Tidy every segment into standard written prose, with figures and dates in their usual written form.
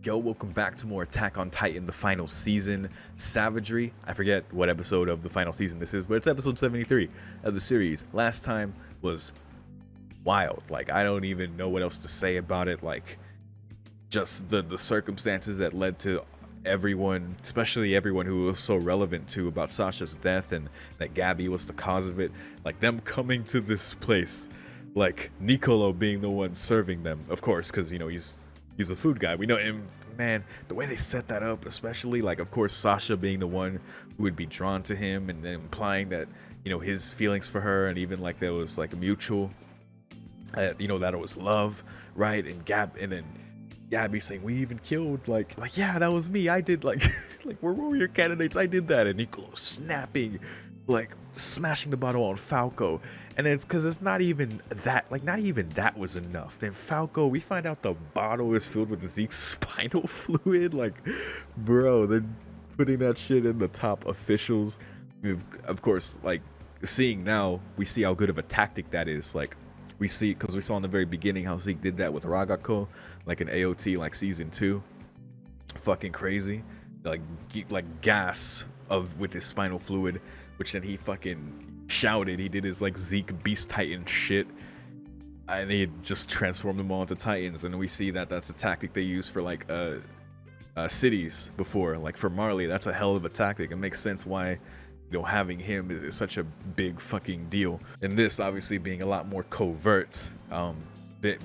Yo, welcome back to more Attack on Titan, the final season, Savagery. I forget what episode of the final season this is, but it's episode 73 of the series. Last time was wild. Like, I don't even know what else to say about it. Like, just the circumstances that led to everyone, especially everyone who was so relevant to about Sasha's death and that Gabby was the cause of it. Like, them coming to this place, like Nicolo being the one serving them, of course, because, you know, he's a food guy. We know him, man, the way they set that up, especially, like, of course, Sasha being the one who would be drawn to him, and then implying that, you know, his feelings for her, and even like there was like a mutual, you know, that it was love, right? And then Gabby saying, we even killed, like yeah, that was me. I did, like, like, we're warrior candidates. I did that. And Nicolo snapping, like, smashing the bottle on Falco. And it's because it's not even that, like, not even that was enough. Then Falco, we find out the bottle is filled with Zeke's spinal fluid. Like, bro, they're putting that shit in the top officials. Of course, like, seeing now, we see how good of a tactic that is. Like, we see, because we saw in the very beginning how Zeke did that with Ragako, like in AOT, like season 2. Fucking crazy. Like gas with his spinal fluid, which then he fucking shouted. He did his like Zeke Beast Titan shit, and he just transformed them all into Titans. And we see that that's a tactic they use for like cities before. Like for Marley, that's a hell of a tactic. It makes sense why, you know, having him is such a big fucking deal. And this obviously being a lot more covert,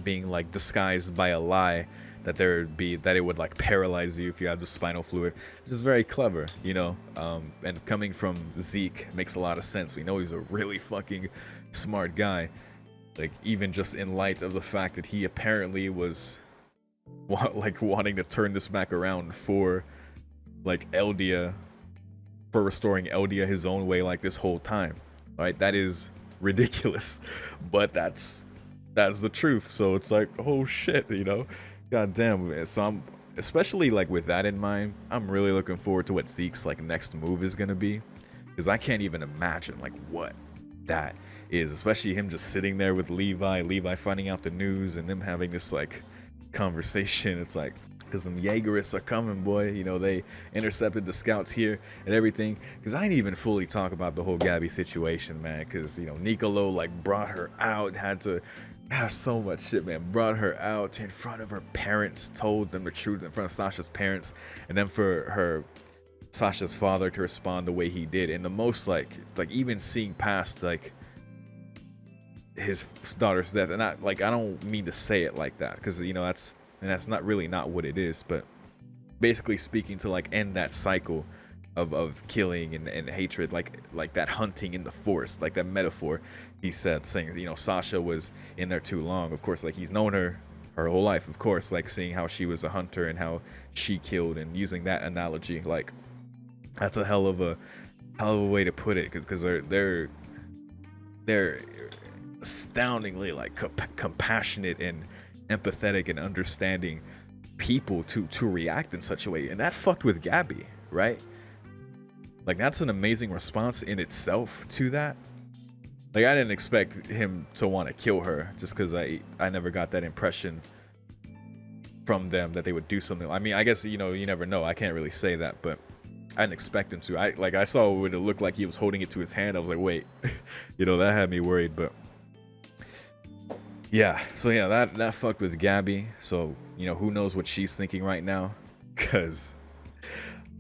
being like disguised by a lie, that it would like paralyze you if you have the spinal fluid, which is very clever, you know. And coming from Zeke makes a lot of sense. We know he's a really fucking smart guy, like even just in light of the fact that he apparently was like wanting to turn this back around for like Eldia, for restoring Eldia his own way, like this whole time, right? That is ridiculous, but that's the truth. So it's like, oh shit, you know. God damn. So I'm, especially like with that in mind, I'm really looking forward to what Zeke's like next move is gonna be, because I can't even imagine like what that is, especially him just sitting there with Levi finding out the news, and them having this like conversation. It's like, because some Jaegerists are coming, boy. You know, they intercepted the scouts here and everything. Because I didn't even fully talk about the whole Gabby situation, man. Because, you know, Nicolo like brought her out, had to so much shit, man. Brought her out in front of her parents, told them the truth in front of Sasha's parents, and then for Sasha's father to respond the way he did, and the most like even seeing past like his daughter's death. And I don't mean to say it like that, because, you know, that's not really not what it is, but basically speaking to like end that cycle of killing and hatred, like that hunting in the forest, like that metaphor he said, saying, you know, Sasha was in there too long. Of course, like, he's known her whole life, of course, like seeing how she was a hunter and how she killed, and using that analogy, like, that's a hell of a way to put it, because they're astoundingly like compassionate and empathetic and understanding people to react in such a way. And that fucked with Gabby, right? Like, that's an amazing response in itself to that. Like, I didn't expect him to want to kill her, just because I never got that impression from them that they would do something. I mean, I guess, you know, you never know. I can't really say that, but I didn't expect him to. I saw what it looked like he was holding it to his hand. I was like, wait, you know, that had me worried. But yeah, so yeah, that fucked with Gabby. So, you know, who knows what she's thinking right now, because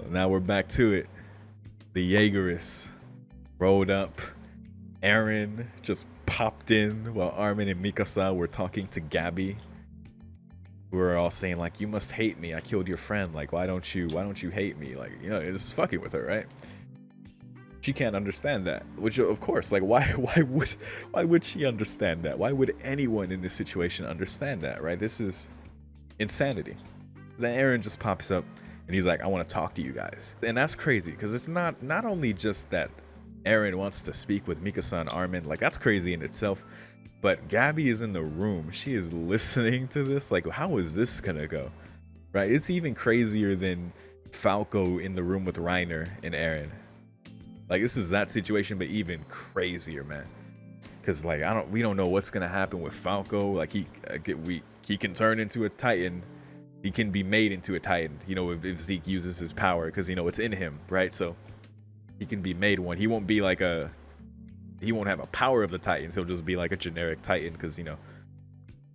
now we're back to it. The Jaegerists rolled up. Eren just popped in while Armin and Mikasa were talking to Gabby. We were all saying like, you must hate me, I killed your friend, like, why don't you hate me? Like, you know, it's fucking with her, right? She can't understand that, which of course, like, why would she understand that? Why would anyone in this situation understand that, right? This is insanity. Then Eren just pops up and he's like, I want to talk to you guys. And that's crazy, because it's not only just that Eren wants to speak with Mikasa and Armin, like, that's crazy in itself, but Gabby is in the room. She is listening to this. Like, how is this gonna go, right? It's even crazier than Falco in the room with Reiner and Eren. Like, this is that situation, but even crazier, man. Because, like, we don't know what's gonna happen with Falco. Like, he can turn into a Titan He can be made into a Titan, you know, if Zeke uses his power, because, you know, it's in him, right? So he can be made one. He won't be like he won't have a power of the Titans. He'll just be like a generic Titan, because, you know,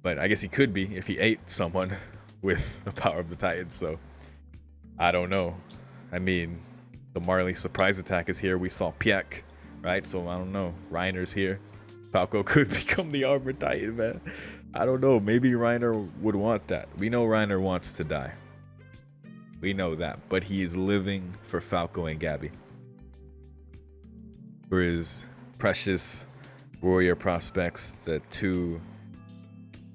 but I guess he could be if he ate someone with the power of the Titans. So I don't know. I mean, the Marley surprise attack is here. We saw Piek, right? So I don't know. Reiner's here. Falco could become the armored Titan, man. I don't know. Maybe Reiner would want that. We know Reiner wants to die. We know that. But he is living for Falco and Gabby. For his precious warrior prospects, the two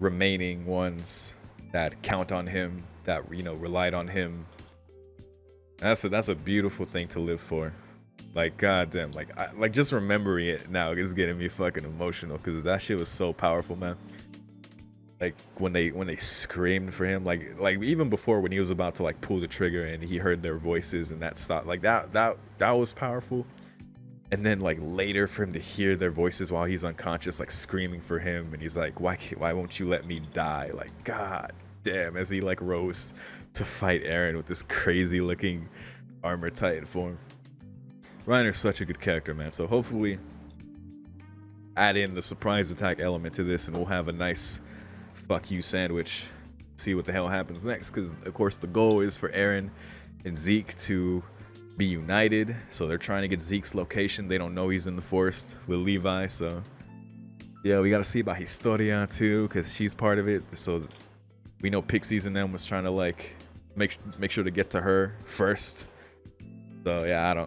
remaining ones that count on him, that, you know, relied on him. That's a beautiful thing to live for. Like, goddamn, like just remembering it now is getting me fucking emotional, because that shit was so powerful, man. Like when they screamed for him, like even before, when he was about to like pull the trigger and he heard their voices and that stopped, like that was powerful. And then like later for him to hear their voices while he's unconscious, like screaming for him, and he's like, why won't you let me die? Like, god damn, as he like rose to fight Eren with this crazy looking armor Titan form. Reiner's such a good character, man. So hopefully add in the surprise attack element to this, and we'll have a nice fuck you sandwich. See what the hell happens next, because of course the goal is for Eren and Zeke to be united. So they're trying to get Zeke's location. They don't know he's in the forest with Levi. So yeah, we got to see about Historia too, because she's part of it. So we know Pixies and them was trying to like make sure to get to her first. So yeah,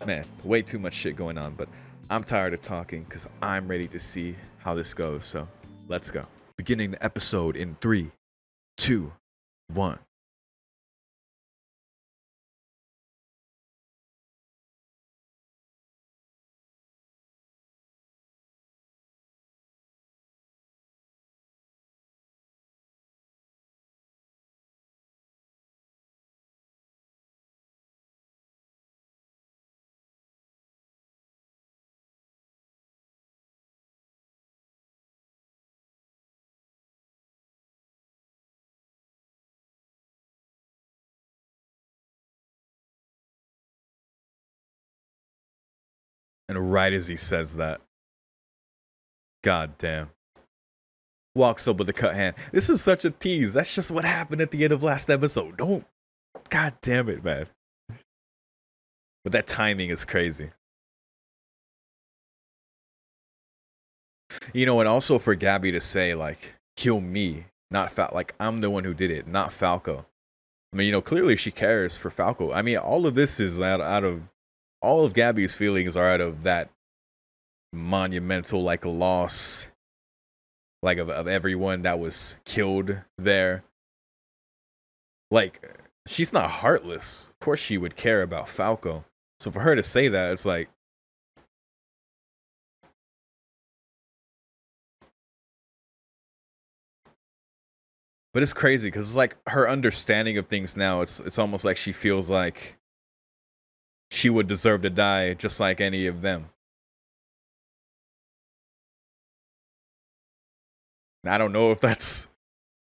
man, way too much shit going on, but I'm tired of talking because I'm ready to see how this goes. So let's go. Beginning the episode in 3, 2, 1. And right as he says that, god damn, walks up with a cut hand. This is such a tease. That's just what happened at the end of last episode. Don't, god damn it, man. But that timing is crazy. You know, and also for Gabby to say like, kill me, not like I'm the one who did it, not Falco. I mean, you know, clearly she cares for Falco. I mean, all of this is out of all of Gabby's feelings are out of that monumental like loss, like of everyone that was killed there. Like, she's not heartless. Of course she would care about Falco. So for her to say that, it's like, but it's crazy because it's like her understanding of things now. It's almost like she feels like she would deserve to die just like any of them. I don't know if that's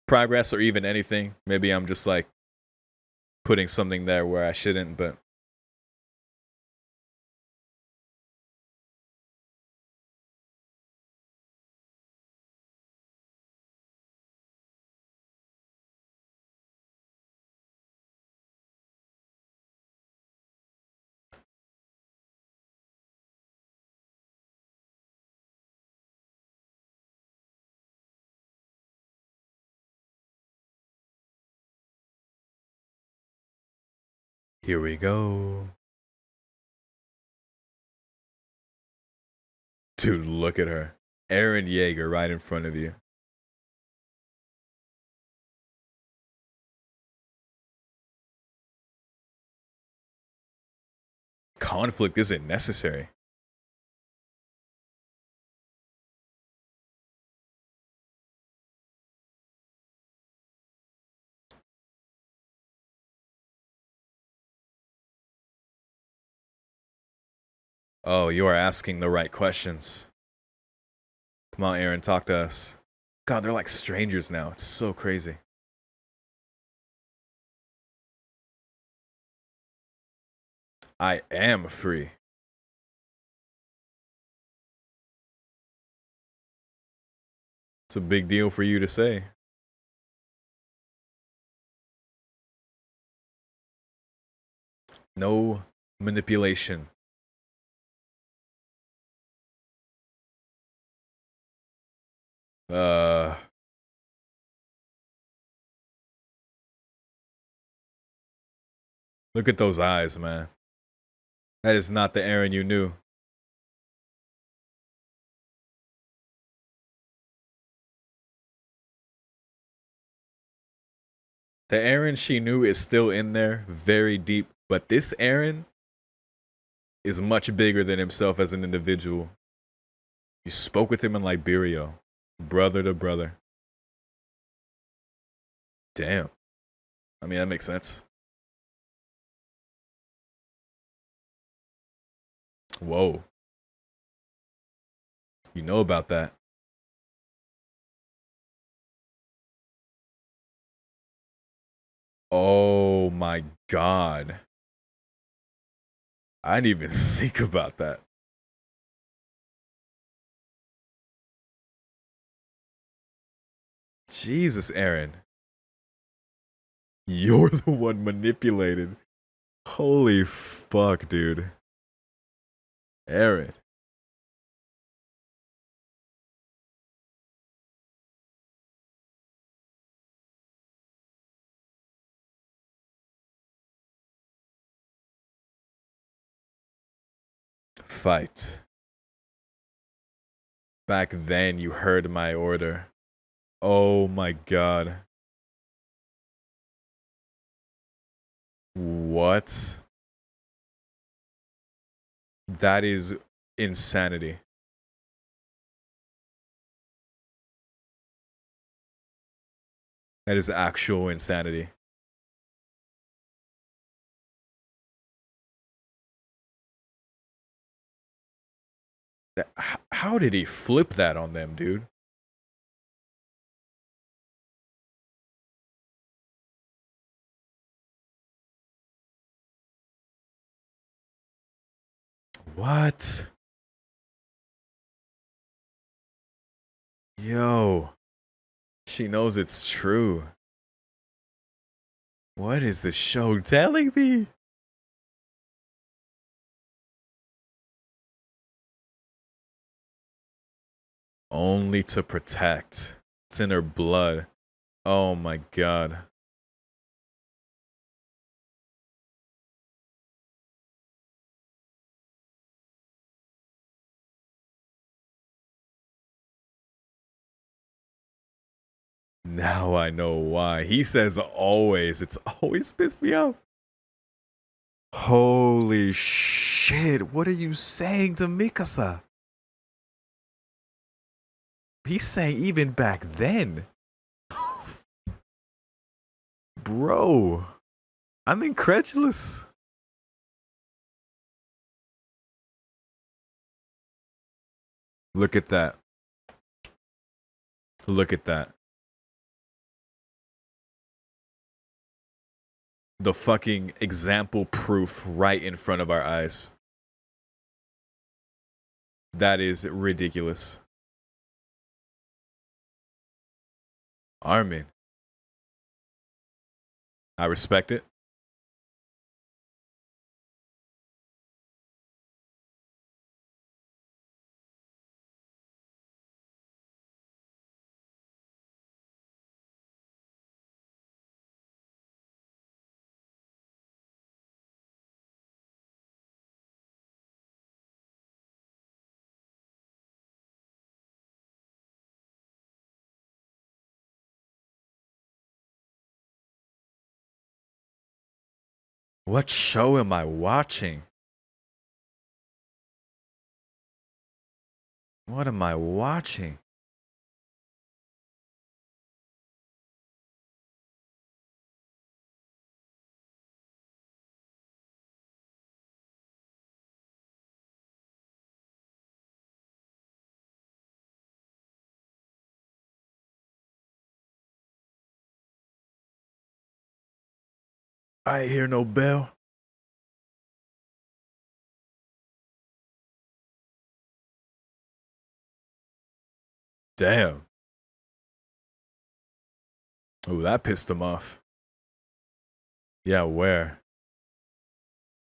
progress or even anything. Maybe I'm just like putting something there where I shouldn't, but here we go. Dude, look at her. Eren Yeager right in front of you. Conflict isn't necessary. Oh, you are asking the right questions. Come on, Eren, talk to us. God, they're like strangers now. It's so crazy. I am free. It's a big deal for you to say. No manipulation. Uh, Look at those eyes, man. That is not the Aaron you knew. The Aaron she knew is still in there, very deep. But this Aaron is much bigger than himself as an individual. You spoke with him in Liberia, brother to brother. Damn. I mean, that makes sense. Whoa. You know about that. Oh my god. I didn't even think about that. Jesus, Aaron. You're the one manipulated. Holy fuck, dude. Aaron. Fight. Back then, you heard my order. Oh my god. What? That is insanity. That is actual insanity. How did he flip that on them, dude? What? Yo. She knows it's true. What is the show telling me? Only to protect. It's in her blood. Oh my god. Now I know why. He says always. It's always pissed me off. Holy shit. What are you saying to Mikasa? He's saying even back then. Bro. I'm incredulous. Look at that. Look at that. The fucking example proof right in front of our eyes. That is ridiculous. Armin. I respect it. What show am I watching? What am I watching? I hear no bell. Damn. Oh, that pissed him off. Yeah, where?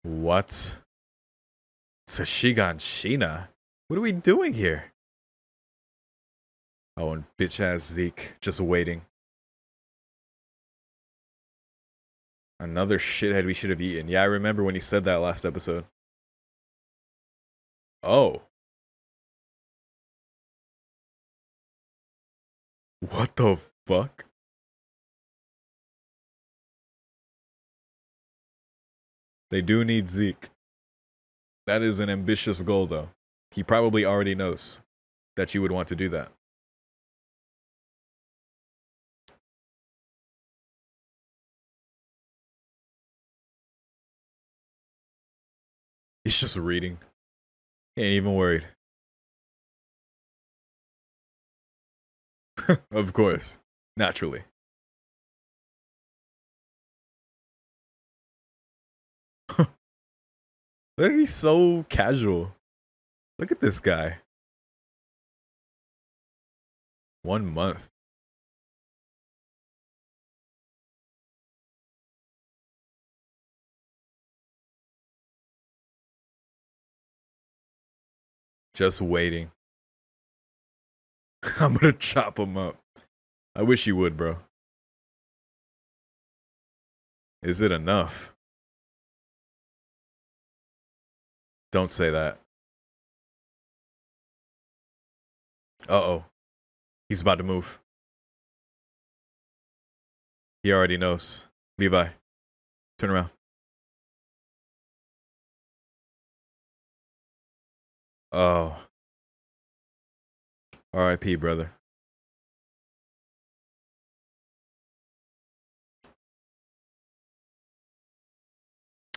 What? Sashigan Sheena? What are we doing here? Oh, and bitch ass Zeke just waiting. Another shithead we should have eaten. Yeah, I remember when he said that last episode. Oh. What the fuck? They do need Zeke. That is an ambitious goal, though. He probably already knows that you would want to do that. He's just reading. He ain't even worried. Of course. Naturally. Look, he's so casual. Look at this guy. 1 month. Just waiting. I'm gonna chop him up. I wish you would, bro. Is it enough? Don't say that. Uh-oh. He's about to move. He already knows. Levi, turn around. Oh. R.I.P., brother.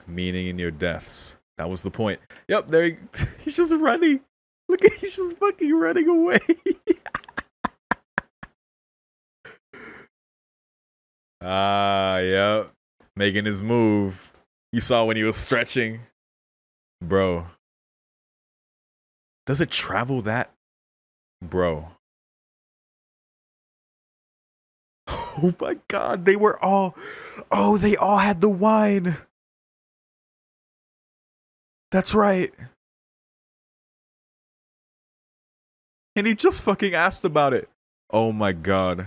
Meaning in your deaths. That was the point. Yep, there he, he's just running. Look at, he's just fucking running away. Ah, yep. Making his move. You saw when he was stretching. Bro. Does it travel that? Bro. Oh my god, they were all... Oh, they all had the wine. That's right. And he just fucking asked about it. Oh my god.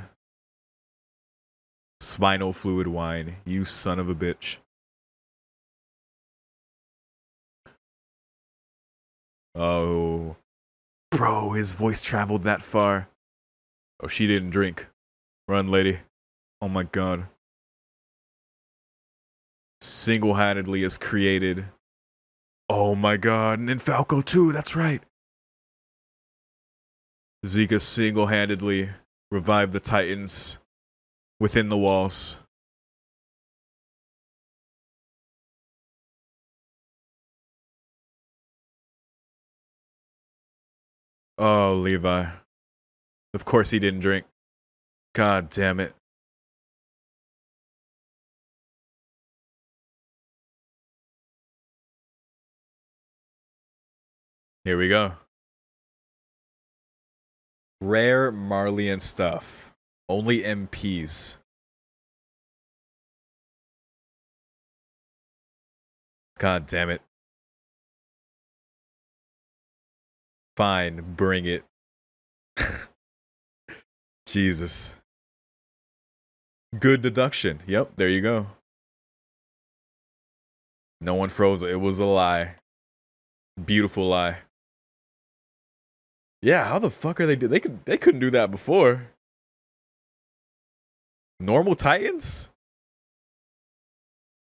Spinal fluid wine. You son of a bitch. Oh. Bro, his voice traveled that far. Oh, she didn't drink. Run, lady. Oh my god. Single-handedly has created... Oh my god. And in Falco too, that's right. Zeke single-handedly revived the Titans within the walls. Oh, Levi. Of course he didn't drink. God damn it. Here we go. Rare Marleyan stuff. Only MPs. God damn it. Fine, bring it. Jesus. Good deduction. Yep, there you go. No one froze it. It was a lie. Beautiful lie. Yeah, how the fuck are they they couldn't do that before. Normal Titans?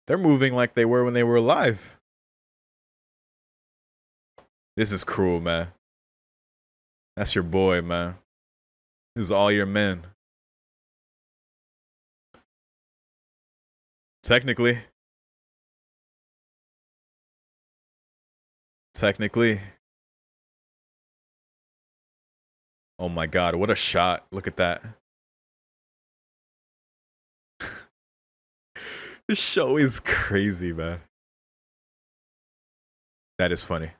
They're moving like they were when they were alive. This is cruel, man. That's your boy, man. This is all your men. Technically. Technically. Oh my god, what a shot. Look at that. This show is crazy, man. That is funny.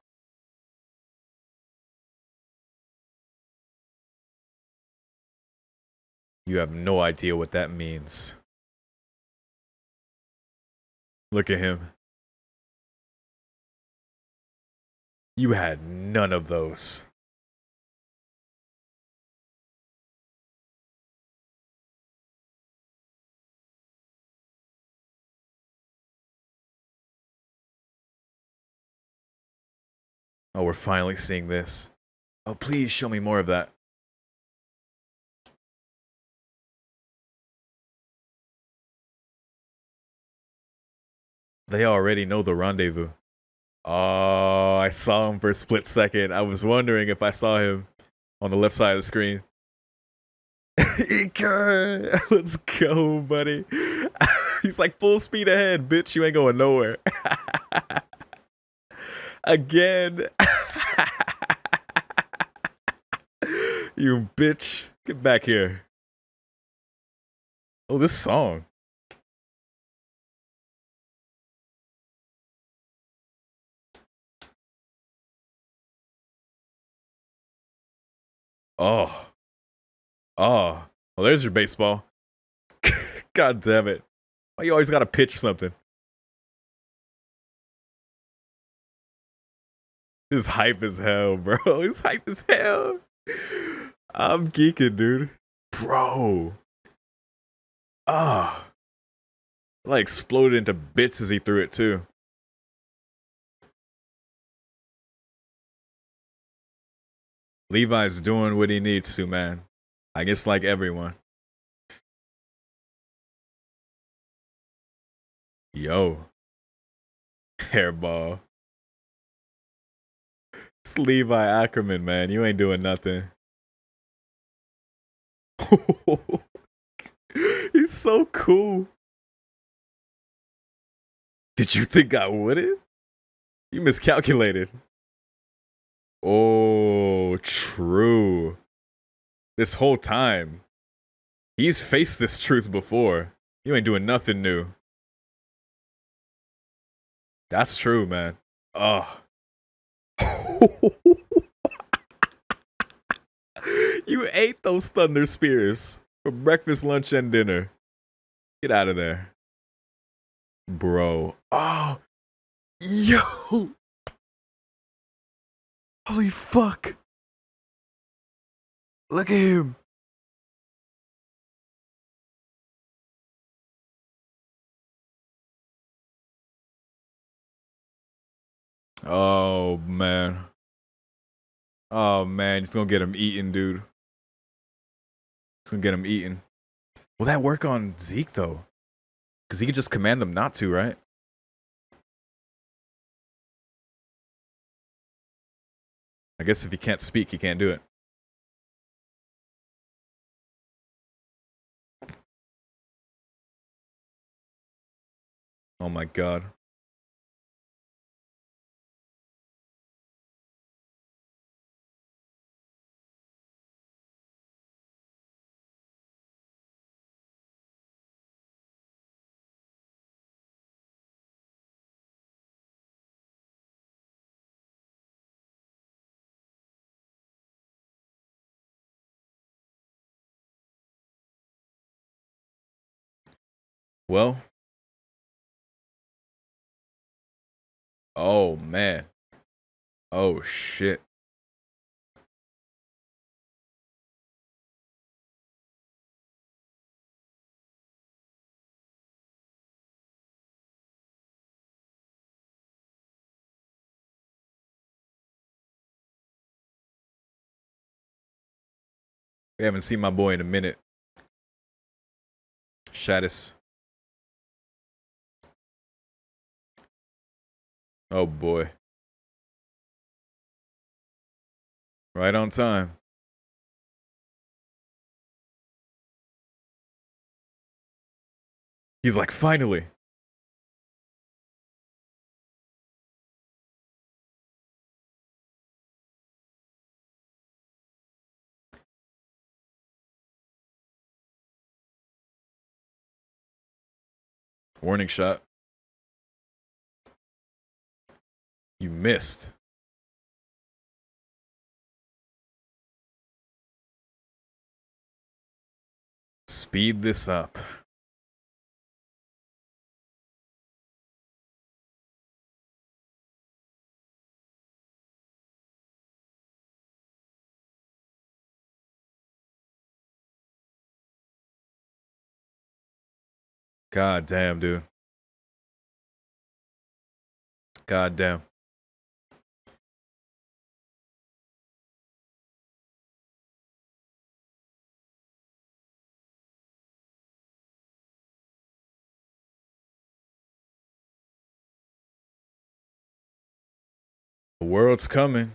You have no idea what that means. Look at him. You had none of those. Oh, we're finally seeing this. Oh, please show me more of that. They already know the rendezvous. Oh, I saw him for a split second. I was wondering if I saw him on the left side of the screen. Let's go, buddy. He's like full speed ahead, bitch. You ain't going nowhere. Again. You bitch. Get back here. Oh, this song. Oh. Oh. Well, there's your baseball. God damn it. Why you always gotta pitch something? This is hype as hell, bro. It's hype as hell. I'm geeking, dude. Bro. Ah. Like exploded into bits as he threw it too. Levi's doing what he needs to, man. I guess like everyone. Yo. Hairball. It's Levi Ackerman, man. You ain't doing nothing. He's so cool. Did you think I wouldn't? You miscalculated. Oh, true. This whole time. He's faced this truth before. You ain't doing nothing new. That's true, man. Oh. You ate those thunder spears for breakfast, lunch, and dinner. Get out of there. Bro. Oh. Yo. Holy fuck. Look at him. Oh, man. Oh, man. It's gonna get him eaten, dude. It's gonna get him eaten. Will that work on Zeke, though? Because he could just command them not to, right? I guess if he can't speak, he can't do it. Oh my god. Well. Oh, man. Oh, shit. We haven't seen my boy in a minute. Shaddis. Oh, boy. Right on time. He's like, finally. Warning shot. You missed. Speed this up. God damn, dude. God damn. The world's coming.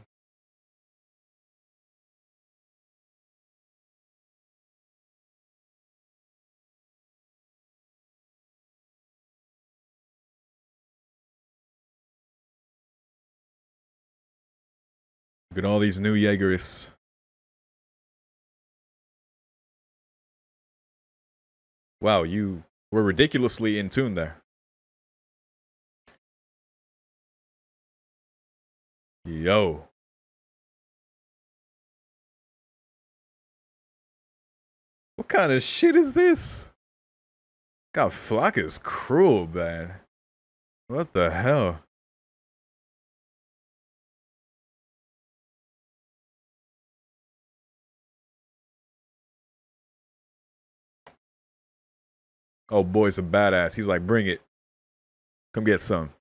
Look at all these new Jaegerists. Wow, you were ridiculously in tune there. Yo. What kind of shit is this? God, Flock is cruel, man. What the hell? Oh, boy's a badass. He's like, bring it. Come get some.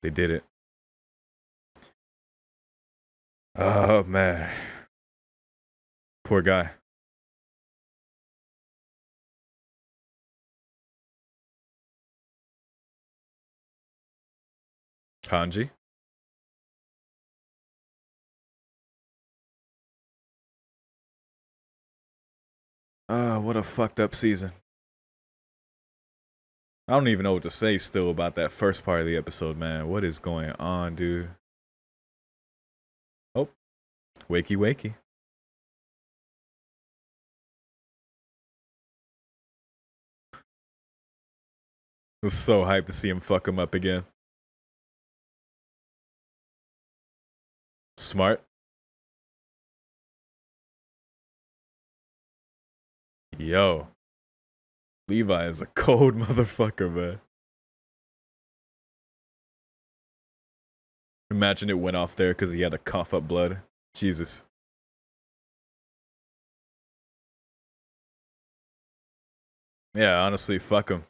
They did it. Oh, man. Poor guy. Kanji. What a fucked up season. I don't even know what to say still about that first part of the episode, man. What is going on, dude? Oh, wakey wakey. I was so hyped to see him fuck him up again. Smart. Yo. Levi is a cold motherfucker, man. Imagine it went off there because he had to cough up blood. Jesus. Yeah, honestly, fuck him.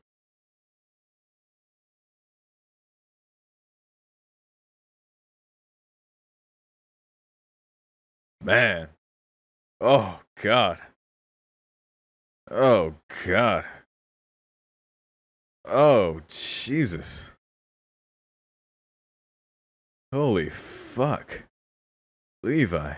Man. Oh, God. Oh, God. Oh, Jesus. Holy fuck. Levi.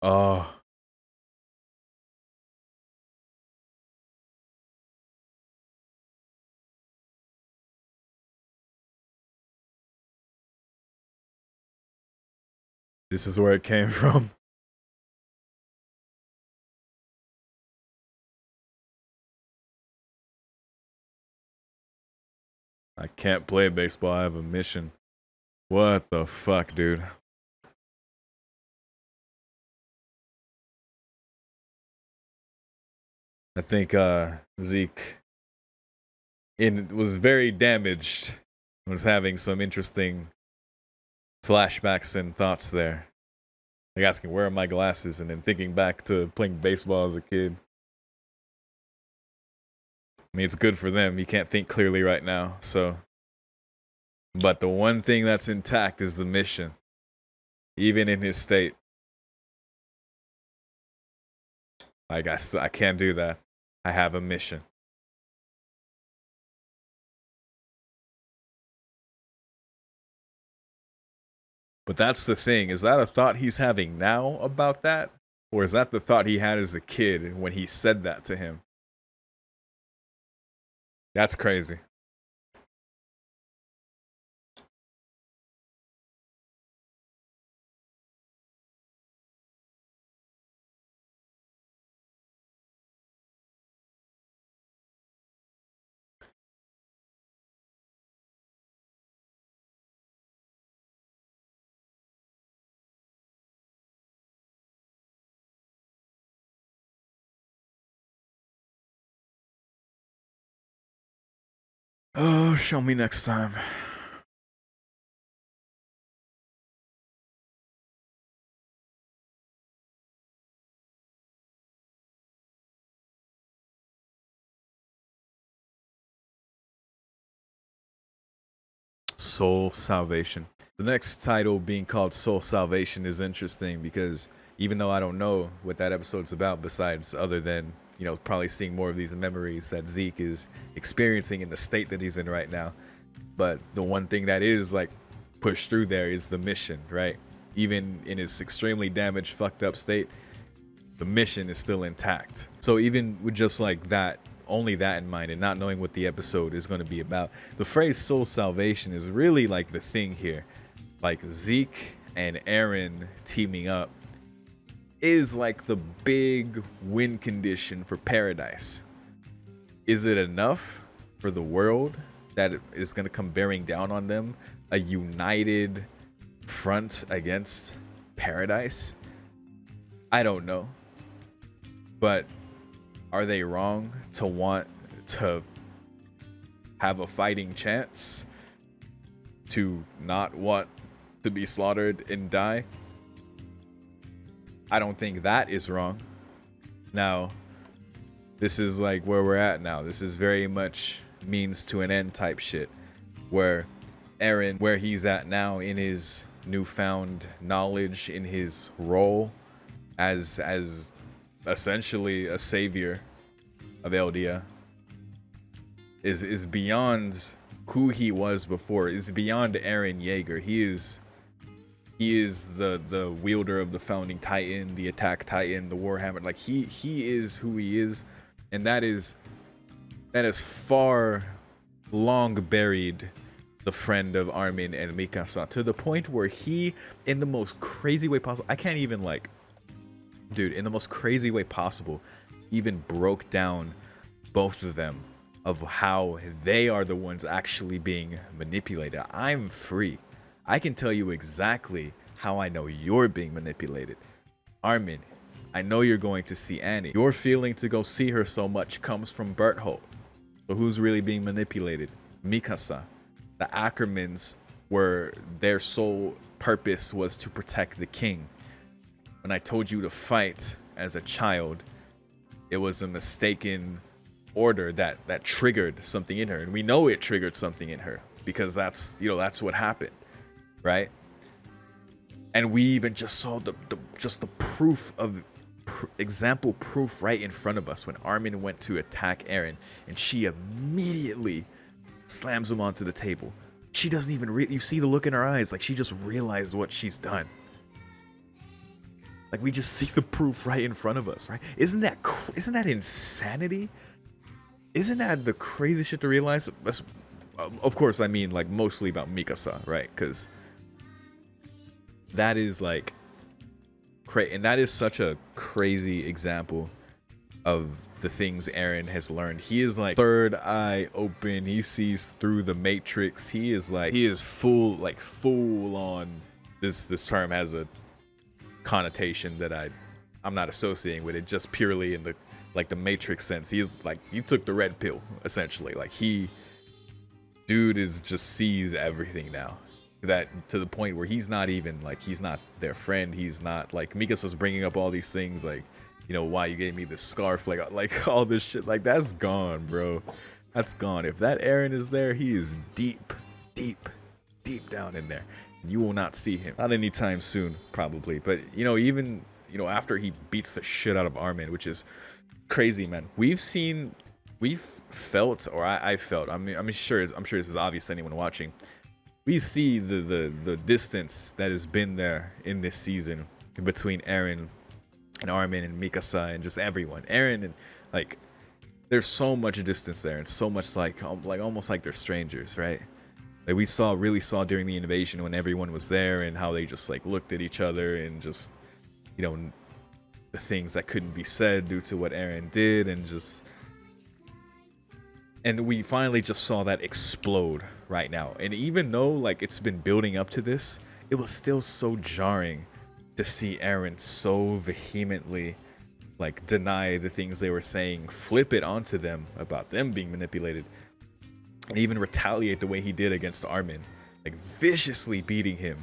Oh. This is where it came from. I can't play baseball. I have a mission. What the fuck, dude? I think Zeke was very damaged. Was having some interesting flashbacks and thoughts there. Like asking, where are my glasses? And then thinking back to playing baseball as a kid. I mean, it's good for them. You can't think clearly right now, so. But the one thing that's intact is the mission. Even in his state. Like, I can't do that. I have a mission. But that's the thing. Is that a thought he's having now about that? Or is that the thought he had as a kid when he said that to him? That's crazy. Oh, show me next time. Soul Salvation. The next title being called Soul Salvation is interesting because even though I don't know what that episode's about, besides other than, probably seeing more of these memories that Zeke is experiencing in the state that he's in right now. But the one thing that is like pushed through there is the mission, right? Even in his extremely damaged, fucked up state, the mission is still intact. So even with just like that, only that in mind, and not knowing what the episode is going to be about, the phrase soul salvation is really like the thing here. Like Zeke and Eren teaming up is like the big win condition for paradise. Is it enough for the world that is going to come bearing down on them? A united front against paradise? I don't know. But are they wrong to want to have a fighting chance? To not want to be slaughtered and die? I don't think that is wrong. Now, this is like where we're at now. This is very much means to an end type shit. Where Eren, where he's at now in his newfound knowledge, in his role as essentially a savior of Eldia, is beyond who he was before. Is beyond Eren Yeager. He is the wielder of the founding titan, the attack titan, the warhammer. Like he is who he is, and that is far long buried the friend of Armin and Mikasa, to the point where he, in the most crazy way possible, I can't even like, dude, in the most crazy way possible, even broke down both of them of how they are the ones actually being manipulated. I'm free. I can tell you exactly how I know you're being manipulated. Armin, I know you're going to see Annie. Your feeling to go see her so much comes from Berthold. So who's really being manipulated? Mikasa. The Ackermans were, their sole purpose was to protect the king. When I told you to fight as a child, it was a mistaken order that triggered something in her, and we know it triggered something in her because that's what happened, right? And we even just saw the proof of example proof right in front of us when Armin went to attack Eren, and she immediately slams him onto the table. She doesn't even you see the look in her eyes, like she just realized what she's done. Like we just see the proof right in front of us, right? Isn't that insanity? Isn't that the crazy shit to realize? That's, of course, I mean like mostly about Mikasa, right? Because that is like and that is such a crazy example of the things Eren has learned. He is like third eye open. He sees through the matrix. He is full on. This term has a connotation that I'm not associating with it, just purely in the Matrix sense. He is like, you took the red pill essentially. Like dude is just sees everything now, that to the point where he's not even like, he's not their friend. He's not like, Mikasa's bringing up all these things like, why you gave me this scarf, like all this shit, like that's gone, bro. That's gone. If that Eren is there, he is deep down in there. You will not see him, not anytime soon, probably. But even after he beats the shit out of Armin, which is crazy, man. We've felt, or I felt. I'm sure this is obvious to anyone watching. We see the distance that has been there in this season between Eren and Armin and Mikasa and just everyone. Eren and like, there's so much distance there, and so much like almost like they're strangers, right? Like we really saw during the invasion when everyone was there and how they just like looked at each other and just, the things that couldn't be said due to what Eren did, and we finally just saw that explode right now. And even though like it's been building up to this, it was still so jarring to see Eren so vehemently like deny the things they were saying, flip it onto them about them being manipulated. and even retaliate the way he did against Armin, like viciously beating him.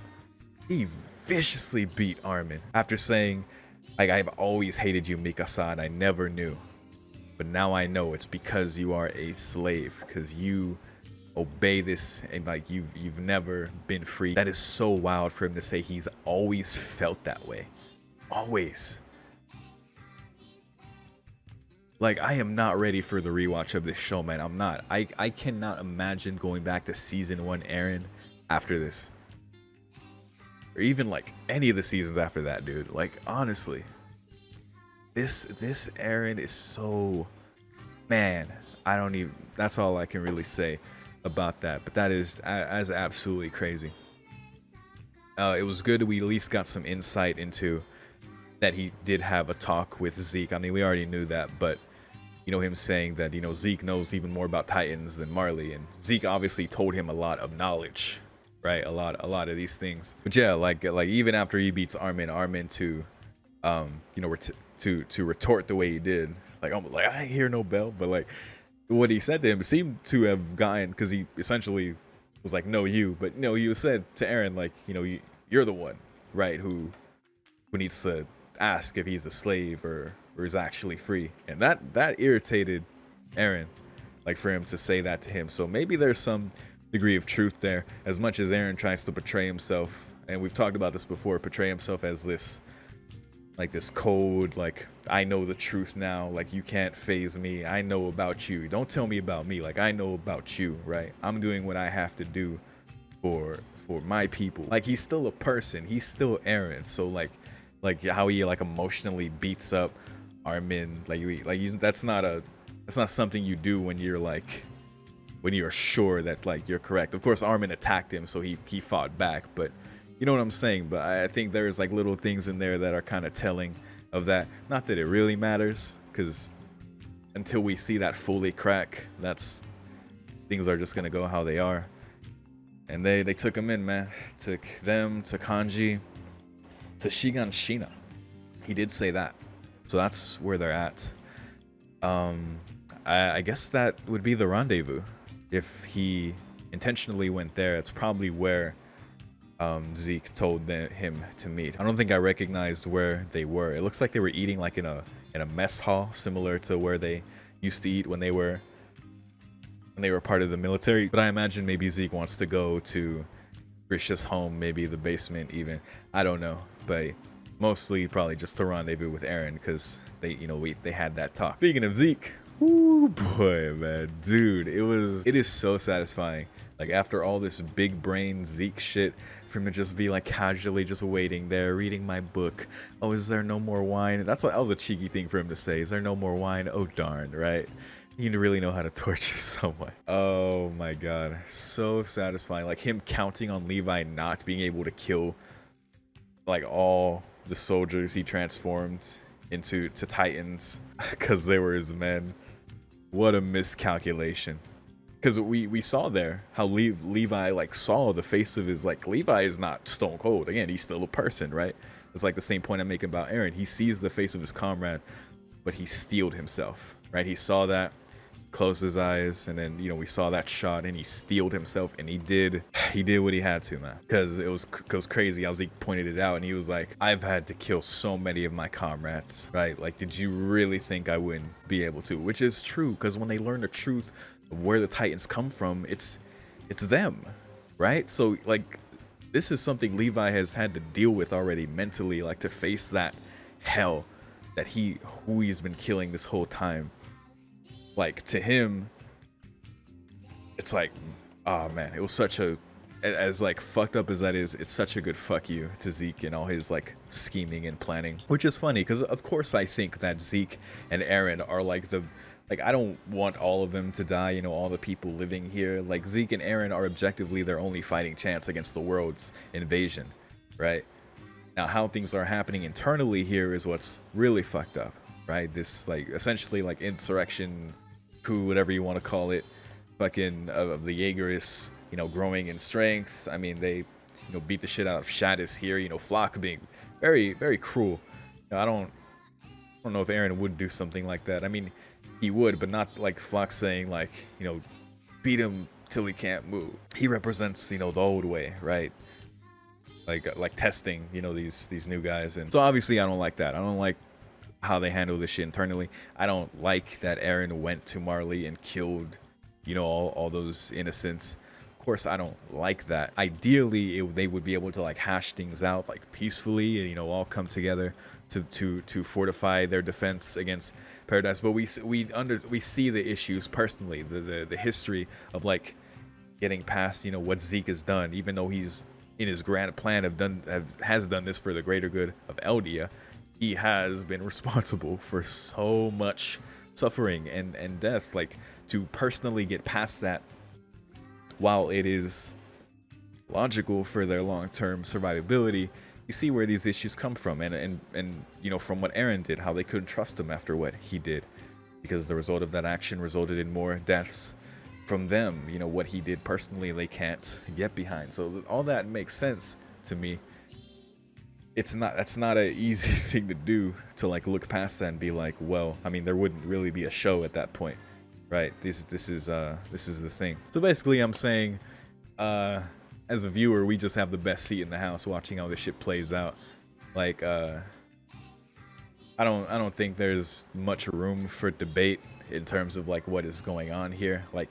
He viciously beat Armin after saying, like, I've always hated you, Mikasa, and I never knew. But now I know it's because you are a slave, because you obey this and like you've never been free. That is so wild for him to say. He's always felt that way. Always. Like, I am not ready for the rewatch of this show, man. I'm not. I cannot imagine going back to season 1 Eren after this. Or even like any of the seasons after that, dude. Like, honestly. This Eren is so, man, I don't even, that's all I can really say about that. But that is absolutely crazy. It was good we at least got some insight into that he did have a talk with Zeke. I mean, we already knew that, but you know, him saying that, you know, Zeke knows even more about Titans than Marley, and Zeke obviously told him a lot of knowledge, right? A lot of these things. But yeah, like even after he beats Armin to you know, to retort the way he did, like, almost like, I ain't hear no bell, but like what he said to him seemed to have gotten, because he essentially was like, no, you, but no, you said to Eren, like, you know, you're the one, right, who needs to ask if he's a slave or is actually free. And that irritated Eren, like, for him to say that to him. So maybe there's some degree of truth there, as much as Eren tries to portray himself, and we've talked about this before, portray himself as this, like, this cold, like, I know the truth now, like, you can't phase me, I know about you, don't tell me about me, like, I know about you, right? I'm doing what I have to do for my people. Like, he's still a person, he's still Eren. So like how he like emotionally beats up Armin, that's not something you do when you're like, when you're sure that like you're correct. Of course Armin attacked him, so he fought back, but you know what I'm saying. But I think there's like little things in there that are kind of telling of that. Not that it really matters, because until we see that fully crack, things are just gonna go how they are. And they took him in, man. Took them to Kanji, to Shiganshina. He did say that, so that's where they're at. I guess that would be the rendezvous. If he intentionally went there, it's probably where Zeke told him to meet. I don't think I recognized where they were. It looks like they were eating like in a mess hall, similar to where they used to eat when they were part of the military. But I imagine maybe Zeke wants to go to Grisha's home, maybe the basement even. I don't know, but mostly probably just to rendezvous with Eren, because they had that talk. Speaking of Zeke, ooh boy, man, dude, it is so satisfying. Like, after all this big brain Zeke shit, for him to just be like casually just waiting there, reading my book. Oh, is there no more wine? That was a cheeky thing for him to say. Is there no more wine? Oh darn, right? You really know how to torture someone. Oh my god, so satisfying. Like, him counting on Levi not being able to kill like all the soldiers he transformed into Titans because they were his men. What a miscalculation. Because we saw there how Levi like saw the face of his, like, Levi is not stone cold. Again, he's still a person, right? It's like the same point I'm making about Eren. He sees the face of his comrade, but he steeled himself, right? He saw that, closed his eyes, and then, we saw that shot, and he steeled himself, and he did what he had to, man. Because it was crazy. Zeke pointed it out, and he was like, I've had to kill so many of my comrades, right? Like, did you really think I wouldn't be able to? Which is true, because when they learn the truth of where the Titans come from, it's them, right? So, like, this is something Levi has had to deal with already mentally, like, to face that hell that who he's been killing this whole time. Like, to him, it's like, oh man, it was such a, as like fucked up as that is, it's such a good fuck you to Zeke and all his like scheming and planning. Which is funny, because of course I think that Zeke and Eren are like I don't want all of them to die, all the people living here. Like, Zeke and Eren are objectively their only fighting chance against the world's invasion, right? Now, how things are happening internally here is what's really fucked up, right? This, like, essentially, like, insurrection, coup, whatever you want to call it, fucking, of the Jaegerists, growing in strength. I mean, they, beat the shit out of Shadis here, Flock being very, very cruel. I don't know if Eren would do something like that. I mean, he would, but not like Flock saying, like, beat him till he can't move. He represents, you know, the old way, right? Like testing, you know, these new guys. And so obviously I don't like that. I don't like how they handle this shit internally. I don't like that Eren went to Marley and killed, you know, all those innocents. Of course, I don't like that. Ideally, they would be able to like hash things out like peacefully and, you know, all come together to fortify their defense against Paradise. But we see the issues personally, the history of like getting past, you know, what Zeke has done, even though he's in his grand plan has done this for the greater good of Eldia. He has been responsible for so much suffering and death. Like, to personally get past that, while it is logical for their long-term survivability, you see where these issues come from, and you know, from what Eren did, how they couldn't trust him after what he did, because the result of that action resulted in more deaths from them. You know, what he did personally, they can't get behind. So all that makes sense to me. That's not an easy thing to do, to like look past that and be like, well, I mean, there wouldn't really be a show at that point, right? This is the thing. So basically, I'm saying, as a viewer, we just have the best seat in the house watching how this shit plays out. Like, I don't think there's much room for debate in terms of like what is going on here. Like,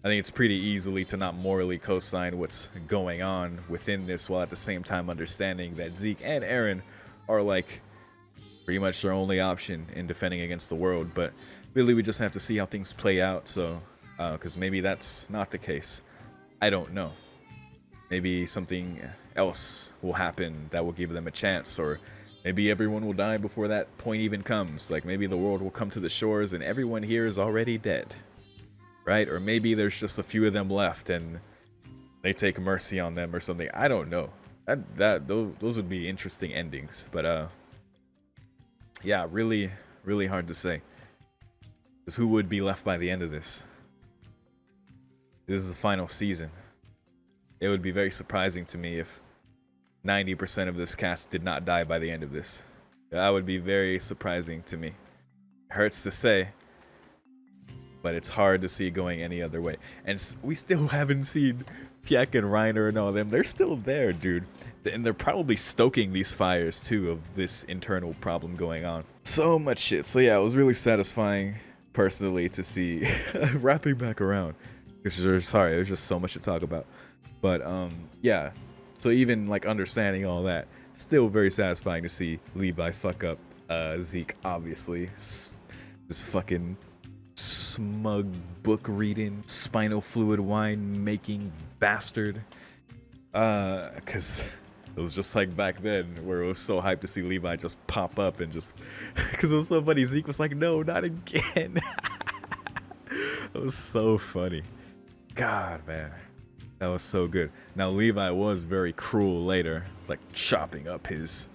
I think it's pretty easily to not morally co-sign what's going on within this, while at the same time understanding that Zeke and Eren are like pretty much their only option in defending against the world. But really, we just have to see how things play out. So, because maybe that's not the case. I don't know. Maybe something else will happen that will give them a chance, or maybe everyone will die before that point even comes. Like, maybe the world will come to the shores and everyone here is already dead. Right? Or maybe there's just a few of them left and they take mercy on them or something. I don't know. Those would be interesting endings. But yeah, really, really hard to say. Because who would be left by the end of this? This is the final season. It would be very surprising to me if 90% of this cast did not die by the end of this. That would be very surprising to me. Hurts to say, but it's hard to see going any other way. And we still haven't seen Pieck and Reiner and all of them. They're still there, dude. And they're probably stoking these fires, too, of this internal problem going on. So much shit. So yeah, it was really satisfying, personally, to see wrapping back around. Sorry, there's just so much to talk about. But yeah, so even like understanding all that, still very satisfying to see Levi fuck up Zeke, obviously. This fucking smug book reading, spinal fluid wine making bastard. Cause it was just like back then where it was so hyped to see Levi just pop up and just because it was so funny. Zeke was like, no, not again. It was so funny. God, man, that was so good. Now Levi was very cruel later, like chopping up his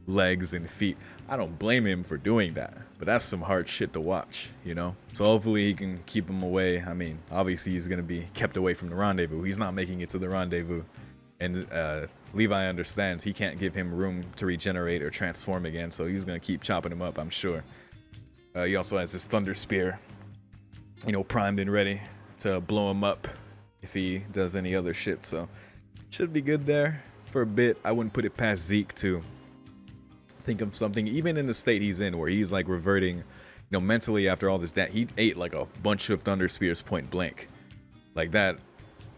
legs and feet. I don't blame him for doing that, but that's some hard shit to watch, you know? So hopefully he can keep him away. I mean, obviously he's gonna be kept away from the rendezvous. He's not making it to the rendezvous. And Levi understands he can't give him room to regenerate or transform again, so he's gonna keep chopping him up, I'm sure. He also has his Thunder Spear, you know, primed and ready to blow him up if he does any other shit, so should be good there for a bit. I wouldn't put it past Zeke to think of something, even in the state he's in, where he's like reverting, you know, mentally after all this. That he ate like a bunch of Thunder Spears point blank, like that,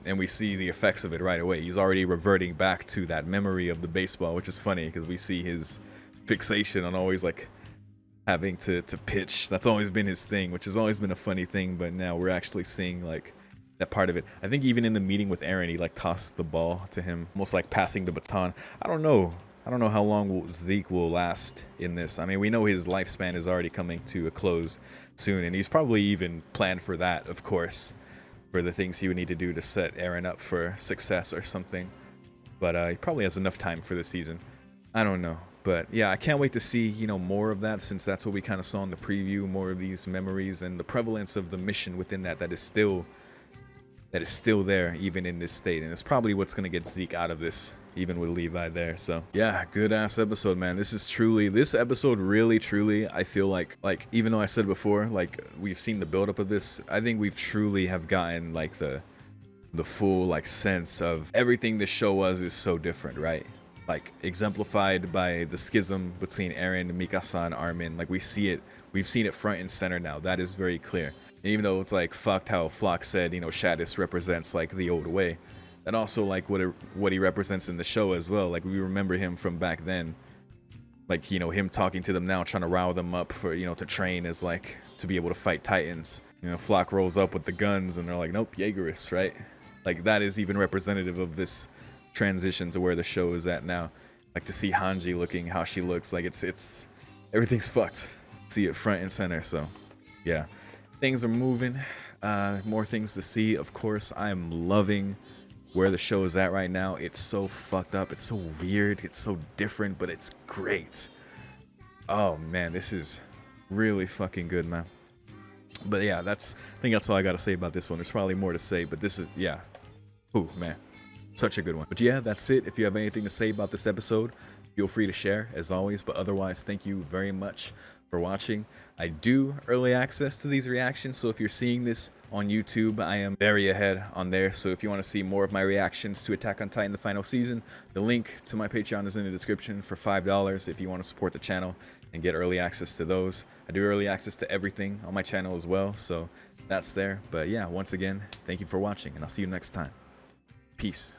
and we see the effects of it right away. He's already reverting back to that memory of the baseball, which is funny because we see his fixation on always like having to pitch. That's always been his thing, which has always been a funny thing, but now we're actually seeing like that part of it. I think even in the meeting with Eren, he like tossed the ball to him, almost like passing the baton. I don't know how long Zeke will last in this. I mean, we know his lifespan is already coming to a close soon, and he's probably even planned for that, of course, for the things he would need to do to set Eren up for success or something. But he probably has enough time for the season. I don't know. But yeah, I can't wait to see, you know, more of that, since that's what we kind of saw in the preview, more of these memories and the prevalence of the mission within that is still that is still there even in this state, and it's probably what's gonna get Zeke out of this, even with Levi there. So yeah, good ass episode, man. This episode really truly, I feel like even though I said before, like, we've seen the buildup of this, I think we've truly have gotten like the full like sense of everything this show was is so different, right? Like exemplified by the schism between Eren, Mikasa, and Armin. Like we've seen it front and center now. That is very clear. And even though it's like fucked how Flock said, you know, Shadis represents like the old way, and also like what he represents in the show as well. Like we remember him from back then, like, you know, him talking to them now, trying to rile them up for, you know, to train as like to be able to fight Titans. You know, Flock rolls up with the guns and they're like, nope, Jaegerists, right? Like that is even representative of this transition to where the show is at now. Like to see Hanji looking how she looks, like it's everything's fucked. See it front and center. So yeah, things are moving. More things to see, of course. I am loving where the show is at right now. It's so fucked up, it's so weird, it's so different, but it's great. Oh man, this is really fucking good, man. But yeah, I think that's all I gotta say about this one. There's probably more to say, but this is, yeah, ooh man, such a good one. But yeah, that's it. If you have anything to say about this episode, feel free to share as always. But otherwise, thank you very much for watching. I do early access to these reactions, so if you're seeing this on YouTube, I am very ahead on there. So if you want to see more of my reactions to Attack on Titan the final season, the link to my Patreon is in the description for $5 if you want to support the channel and get early access to those. I do early access to everything on my channel as well, so that's there. But yeah, once again, thank you for watching, and I'll see you next time. Peace.